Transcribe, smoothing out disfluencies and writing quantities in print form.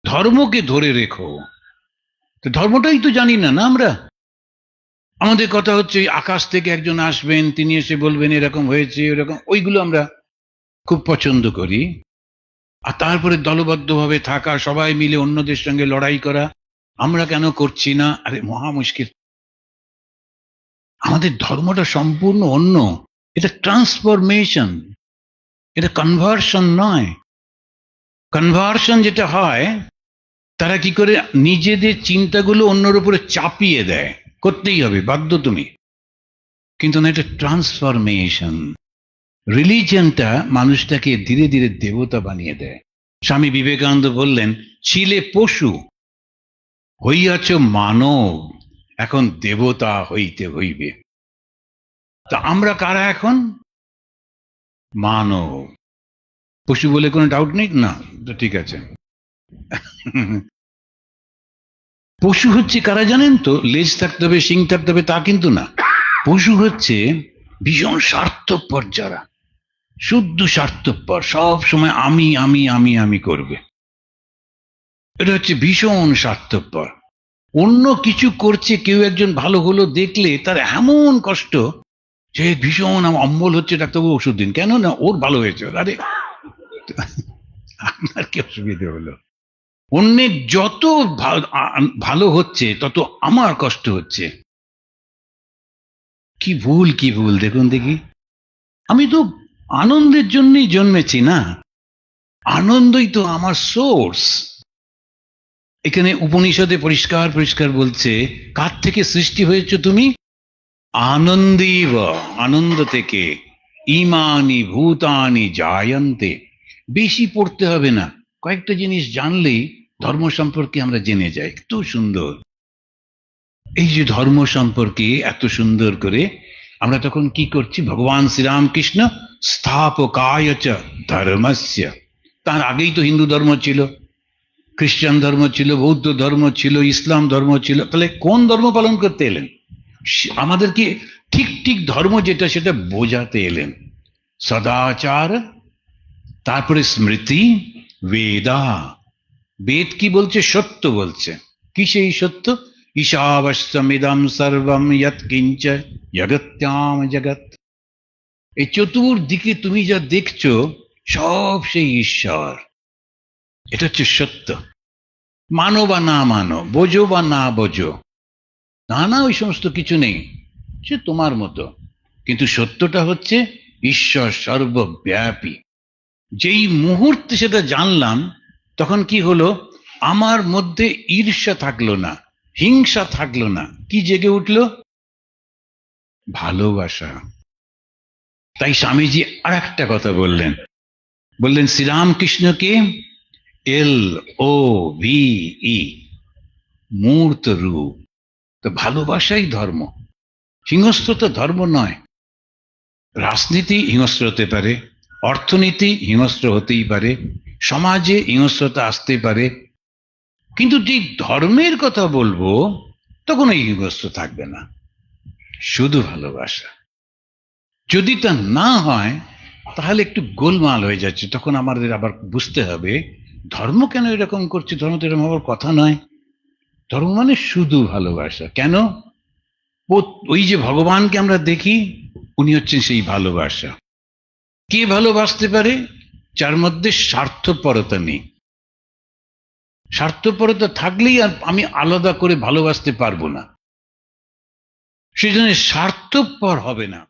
ধর্মকে ধরে রেখো। তো ধর্মটাই তো জানি না না আমরা। আমাদের কথা হচ্ছে আকাশ থেকে একজন আসবেন, তিনি এসে বলবেন এরকম হয়েছে এরকম, ওইগুলো আমরা খুব পছন্দ করি। আর তারপরে দলবদ্ধভাবে থাকা, সবাই মিলে অন্যদের সঙ্গে লড়াই করা, আমরা কেন করছি না? আরে মহা মুশকিল। আমাদের ধর্মটা সম্পূর্ণ অন্য। এটা ট্রান্সফরমেশন, এটা কনভার্সন নয়। কনভার্সন যেটা হয়, তারা কি করে নিজেদের চিন্তাগুলো অন্যর উপরে চাপিয়ে দেয়, করতেই হবে, বাধ্য তুমি। কিন্তু না, এটা ট্রান্সফরমেশন। রিলিজিয়নটা মানুষটাকে ধীরে ধীরে দেবতা বানিয়ে দেয়। স্বামী বিবেকানন্দ বললেন, ছিলে পশু, হইয়াছ মানব, এখন দেবতা হইতে হইবে। তা আমরা কারা এখন? মানব। পশু বলে কোনো ডাউট নেই না? তো ঠিক আছে। পশু হচ্ছে কারা জানেন তো? লেজ থাকতে হবে, শিং থাকতে হবে, তা কিন্তু না। পশু হচ্ছে ভীষণ স্বার্থপর যারা, শুদ্ধ স্বার্থপর, সব সময় আমি আমি আমি আমি করবে। এটা হচ্ছে ভীষণ স্বার্থপর। অন্য কিছু করছে, কেউ একজন ভালো হলো দেখলে তার এমন কষ্ট, যে ভীষণ অম্বল হচ্ছে, ডাক্তারবাবু ওষুধ দিন। কেন না? ওর ভালো হয়েছে। আরে আপনার কি অসুবিধা হলো? অন্যের যত ভালো হচ্ছে তত আমার কষ্ট হচ্ছে। কি ভুল, কি ভুল দেখুন দেখি। আমি তো আনন্দের জন্যই জন্মেছি না? আনন্দই তো আমার সোর্স। এখানে উপনিষদে পরিষ্কার পরিষ্কার বলছে, কার থেকে সৃষ্টি হয়েছে তুমি? আনন্দীব, আনন্দ থেকে। ইমানি ভূতানি জায়ন্তে। বেশি পড়তে হবে না, কয়েকটা জিনিস জানলেই ধর্ম সম্পর্কে আমরা জেনে যাই। এত সুন্দর এই যে ধর্ম সম্পর্কে এত সুন্দর করে আমরা তখন কি করছি? ভগবান শ্রীরামকৃষ্ণ স্থাপকায় চ ধর্মস্য। তার আগেই তো হিন্দু ধর্ম ছিল, খ্রিস্টান ধর্ম ছিল, বৌদ্ধ ধর্ম ছিল, ইসলাম ধর্ম ছিল। তাহলে কোন ধর্ম পালন করতে এলেন? আমাদেরকে ঠিক ঠিক ধর্ম যেটা সেটা বোঝাতে এলেন। সদাচার, তারপরে স্মৃতি, বেদা। বেদ কি বলছে? সত্য বলছে। কি সেই সত্য? ঈশাবস্যমিদম সর্বম যৎকিঞ্চ জগত্যাম জগৎ। এই চতুর্দিকে তুমি যা দেখছো সব সেই ঈশ্বর। এটা হচ্ছে সত্য। মানো বা না মানো, বোঝো বা না বোঝো, না না ওই সমস্ত কিছু নেই, সে তোমার মতো। কিন্তু সত্যটা হচ্ছে ঈশ্বর সর্বব্যাপী। যেই মুহূর্তে সেটা জানলাম, তখন কি হলো? আমার মধ্যে ঈর্ষা থাকলো না, হিংসা থাকলো না। কি জেগে উঠলো? ভালোবাসা। তাই স্বামীজি আর একটা কথা বললেন, বললেন শ্রীরামকৃষ্ণকে LOVE, মূর্ত রূপ। তো ভালোবাসাই ধর্ম। হিংস্রতা ধর্ম নয়। রাজনীতি হিংস্র হতে পারে, অর্থনীতি হিংস্র হতেই পারে, সমাজে হিংস্রতা আসতে পারে, কিন্তু যে ধর্মের কথা বলবো তখন এই হিংস্র থাকবে না, শুধু ভালোবাসা। যদি তা না হয় তাহলে একটু গোলমাল হয়ে যাচ্ছে। তখন আমাদের আবার বুঝতে হবে ধর্ম কেন এরকম করছে। ধর্ম তো এরকম হওয়ার কথা নয়। ধর্ম মানে শুধু ভালোবাসা। কেন? ওই যে ভগবানকে আমরা দেখি, উনি হচ্ছেন সেই ভালোবাসা। কে ভালোবাসতে পারে? যার মধ্যে স্বার্থপরতা নেই। স্বার্থপরতা থাকলেই আর আমি আলাদা করে ভালোবাসতে পারবো না। সেজন্য স্বার্থপর হবে না।